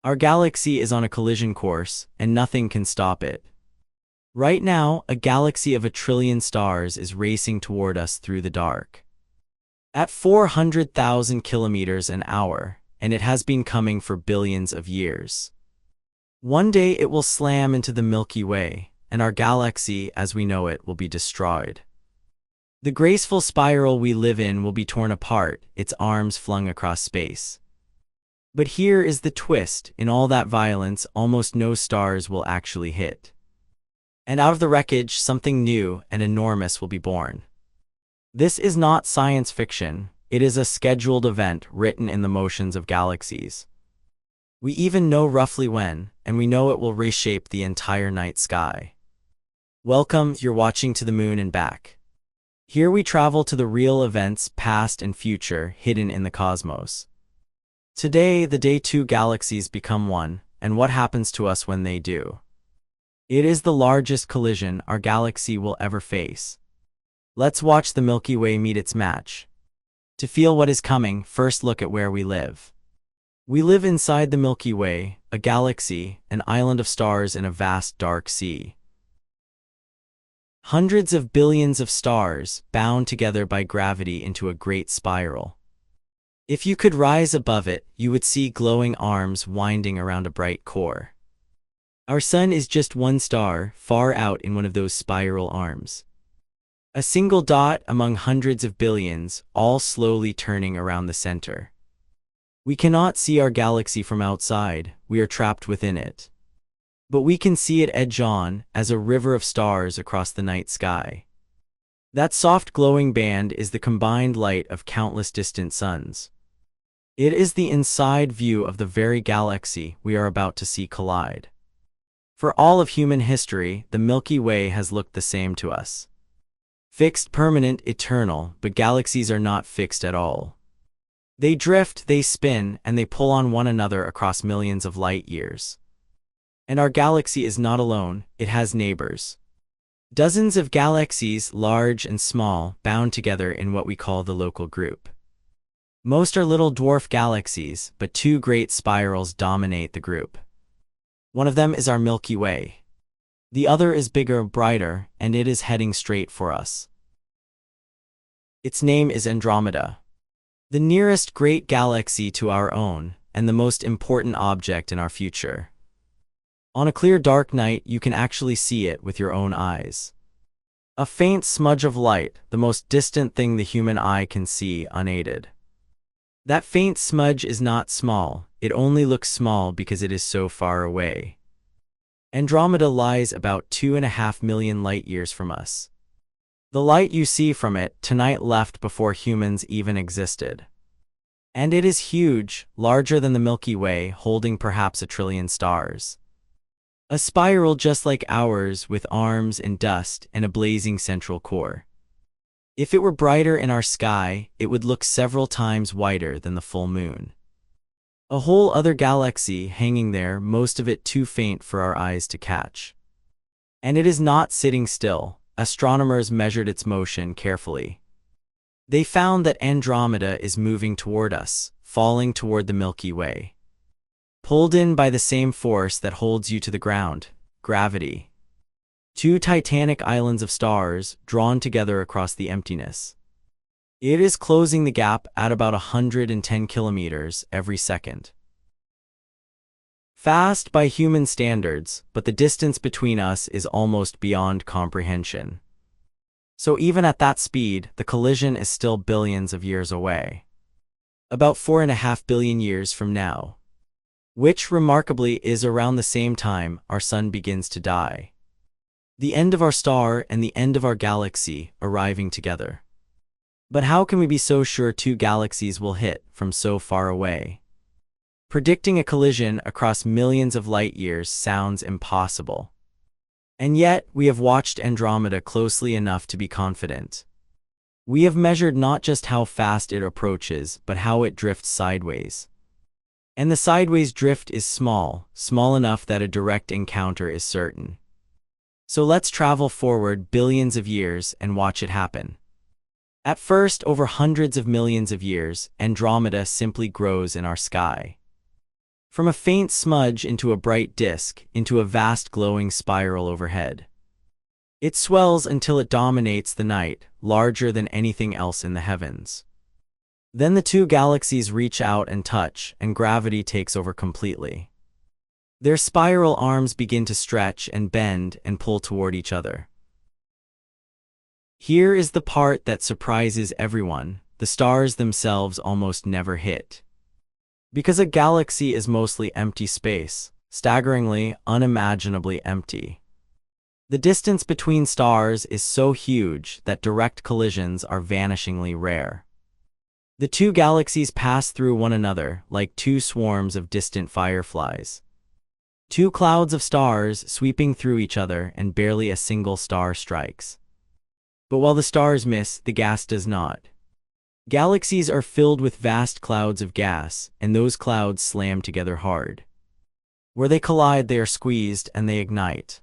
Our galaxy is on a collision course, and nothing can stop it. Right now, a galaxy of 1 trillion stars is racing toward us through the dark. At 400,000 kilometers an hour, and it has been coming for billions of years. One day it will slam into the Milky Way, and our galaxy as we know it will be destroyed. The graceful spiral we live in will be torn apart, its arms flung across space. But here is the twist: in all that violence, almost no stars will actually hit. And out of the wreckage, something new and enormous will be born. This is not science fiction, it is a scheduled event written in the motions of galaxies. We even know roughly when, and we know it will reshape the entire night sky. Welcome, you're watching To the Moon and Back. Here we travel to the real events, past and future, hidden in the cosmos. Today, the day two galaxies become one, and what happens to us when they do? It is the largest collision our galaxy will ever face. Let's watch the Milky Way meet its match. To feel what is coming, first look at where we live. We live inside the Milky Way, a galaxy, an island of stars in a vast dark sea. Hundreds of billions of stars, bound together by gravity into a great spiral. If you could rise above it, you would see glowing arms winding around a bright core. Our sun is just one star, far out in one of those spiral arms. A single dot among hundreds of billions, all slowly turning around the center. We cannot see our galaxy from outside, we are trapped within it. But we can see it edge on, as a river of stars across the night sky. That soft glowing band is the combined light of countless distant suns. It is the inside view of the very galaxy we are about to see collide. For all of human history, the Milky Way has looked the same to us. Fixed, permanent, eternal, but galaxies are not fixed at all. They drift, they spin, and they pull on one another across millions of light years. And our galaxy is not alone, it has neighbors. Dozens of galaxies, large and small, bound together in what we call the local group. Most are little dwarf galaxies, but two great spirals dominate the group. One of them is our Milky Way. The other is bigger, brighter, and it is heading straight for us. Its name is Andromeda. The nearest great galaxy to our own, and the most important object in our future. On a clear dark night, you can actually see it with your own eyes. A faint smudge of light, the most distant thing the human eye can see unaided. That faint smudge is not small, it only looks small because it is so far away. Andromeda lies about 2.5 million light-years from us. The light you see from it tonight left before humans even existed. And it is huge, larger than the Milky Way, holding perhaps 1 trillion stars. A spiral just like ours, with arms and dust and a blazing central core. If it were brighter in our sky, it would look several times whiter than the full moon. A whole other galaxy hanging there, most of it too faint for our eyes to catch. And it is not sitting still. Astronomers measured its motion carefully. They found that Andromeda is moving toward us, falling toward the Milky Way. Pulled in by the same force that holds you to the ground, gravity. Two titanic islands of stars, drawn together across the emptiness. It is closing the gap at about 110 kilometers every second. Fast by human standards, but the distance between us is almost beyond comprehension. So even at that speed, the collision is still billions of years away. About 4.5 billion years from now. Which, remarkably, is around the same time our sun begins to die. The end of our star and the end of our galaxy arriving together. But how can we be so sure two galaxies will hit from so far away? Predicting a collision across millions of light years sounds impossible. And yet, we have watched Andromeda closely enough to be confident. We have measured not just how fast it approaches, but how it drifts sideways. And the sideways drift is small enough that a direct encounter is certain. So let's travel forward billions of years and watch it happen. At first, over hundreds of millions of years, Andromeda simply grows in our sky. From a faint smudge into a bright disk, into a vast glowing spiral overhead. It swells until it dominates the night, larger than anything else in the heavens. Then the two galaxies reach out and touch, and gravity takes over completely. Their spiral arms begin to stretch and bend and pull toward each other. Here is the part that surprises everyone: the stars themselves almost never hit. Because a galaxy is mostly empty space, staggeringly, unimaginably empty. The distance between stars is so huge that direct collisions are vanishingly rare. The two galaxies pass through one another like two swarms of distant fireflies. Two clouds of stars sweeping through each other, and barely a single star strikes. But while the stars miss, the gas does not. Galaxies are filled with vast clouds of gas, and those clouds slam together hard. Where they collide, they are squeezed and they ignite.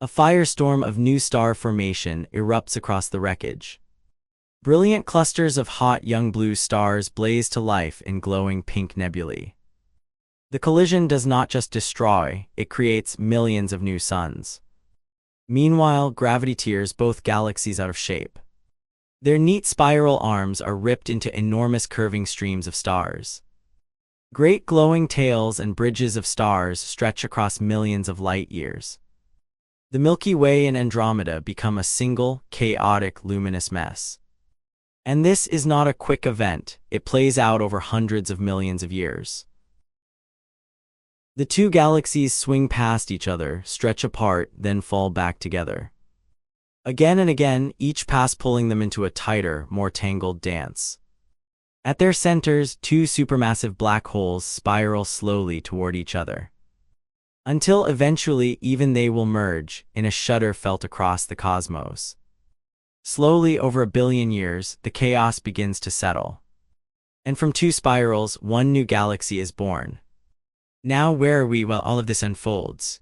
A firestorm of new star formation erupts across the wreckage. Brilliant clusters of hot young blue stars blaze to life in glowing pink nebulae. The collision does not just destroy, it creates millions of new suns. Meanwhile, gravity tears both galaxies out of shape. Their neat spiral arms are ripped into enormous curving streams of stars. Great glowing tails and bridges of stars stretch across millions of light years. The Milky Way and Andromeda become a single, chaotic, luminous mess. And this is not a quick event, it plays out over hundreds of millions of years. The two galaxies swing past each other, stretch apart, then fall back together. Again and again, each pass pulling them into a tighter, more tangled dance. At their centers, two supermassive black holes spiral slowly toward each other. Until eventually even they will merge, in a shudder felt across the cosmos. Slowly, over 1 billion years, the chaos begins to settle. And from two spirals, one new galaxy is born. Now where are we while all of this unfolds?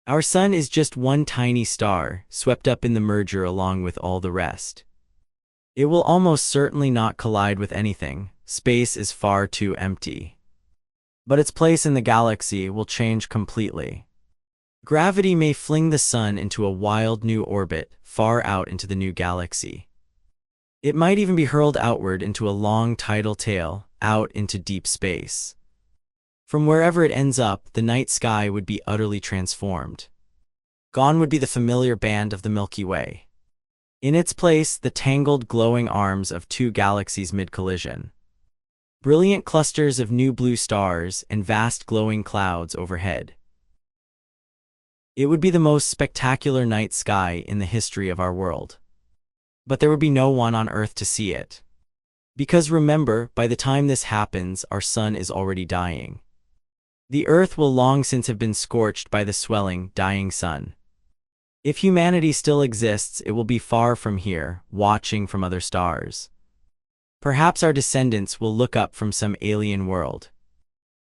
Our sun is just one tiny star, swept up in the merger along with all the rest. It will almost certainly not collide with anything, space is far too empty. But its place in the galaxy will change completely. Gravity may fling the sun into a wild new orbit, far out into the new galaxy. It might even be hurled outward into a long tidal tail, out into deep space. From wherever it ends up, the night sky would be utterly transformed. Gone would be the familiar band of the Milky Way. In its place, the tangled glowing arms of two galaxies mid-collision. Brilliant clusters of new blue stars and vast glowing clouds overhead. It would be the most spectacular night sky in the history of our world. But there would be no one on Earth to see it. Because remember, by the time this happens, our sun is already dying. The Earth will long since have been scorched by the swelling, dying sun. If humanity still exists, it will be far from here, watching from other stars. Perhaps our descendants will look up from some alien world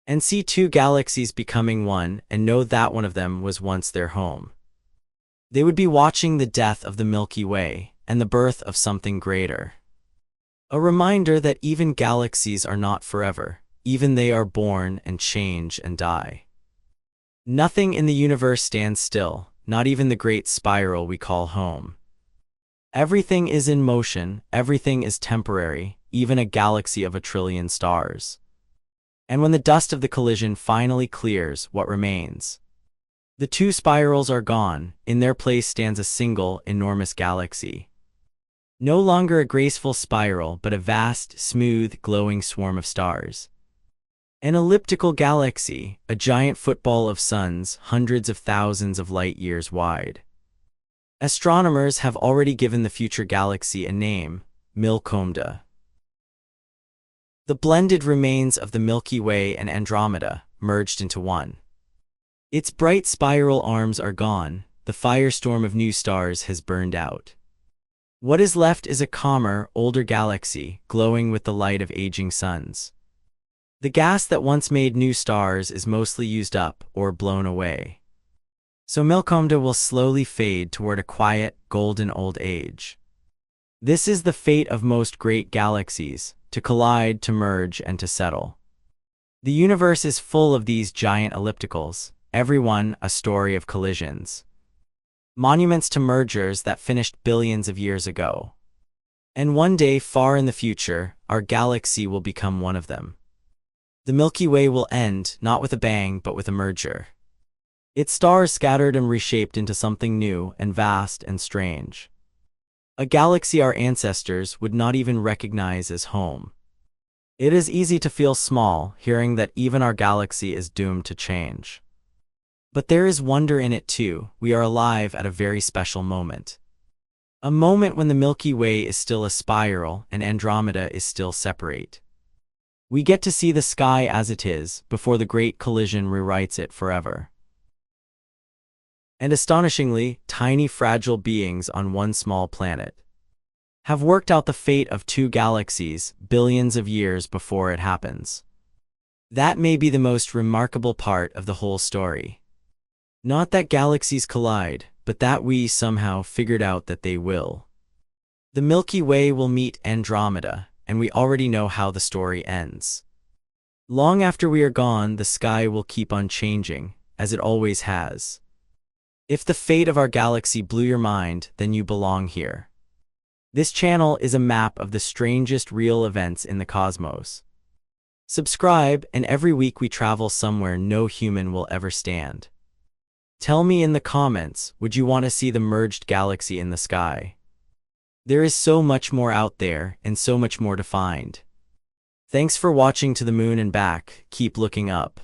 and see two galaxies becoming one and know that one of them was once their home. They would be watching the death of the Milky Way and the birth of something greater. A reminder that even galaxies are not forever. Even they are born and change and die. Nothing in the universe stands still, not even the great spiral we call home. Everything is in motion, everything is temporary, even a galaxy of 1 trillion stars. And when the dust of the collision finally clears, what remains? The two spirals are gone, in their place stands a single, enormous galaxy. No longer a graceful spiral, but a vast, smooth, glowing swarm of stars. An elliptical galaxy, a giant football of suns, hundreds of thousands of light years wide. Astronomers have already given the future galaxy a name, Milcomda. The blended remains of the Milky Way and Andromeda, merged into one. Its bright spiral arms are gone, the firestorm of new stars has burned out. What is left is a calmer, older galaxy, glowing with the light of aging suns. The gas that once made new stars is mostly used up or blown away. So Milcomda will slowly fade toward a quiet, golden old age. This is the fate of most great galaxies, to collide, to merge, and to settle. The universe is full of these giant ellipticals, every one a story of collisions. Monuments to mergers that finished billions of years ago. And one day, far in the future, our galaxy will become one of them. The Milky Way will end, not with a bang, but with a merger. Its stars scattered and reshaped into something new and vast and strange. A galaxy our ancestors would not even recognize as home. It is easy to feel small, hearing that even our galaxy is doomed to change. But there is wonder in it too. We are alive at a very special moment. A moment when the Milky Way is still a spiral and Andromeda is still separate. We get to see the sky as it is, before the great collision rewrites it forever. And astonishingly, tiny fragile beings on one small planet have worked out the fate of two galaxies billions of years before it happens. That may be the most remarkable part of the whole story. Not that galaxies collide, but that we somehow figured out that they will. The Milky Way will meet Andromeda, and we already know how the story ends. Long after we are gone, the sky will keep on changing, as it always has. If the fate of our galaxy blew your mind, then you belong here. This channel is a map of the strangest real events in the cosmos. Subscribe, and every week we travel somewhere no human will ever stand. Tell me in the comments, would you want to see the merged galaxy in the sky? There is so much more out there, and so much more to find. Thanks for watching To the Moon and Back. Keep looking up.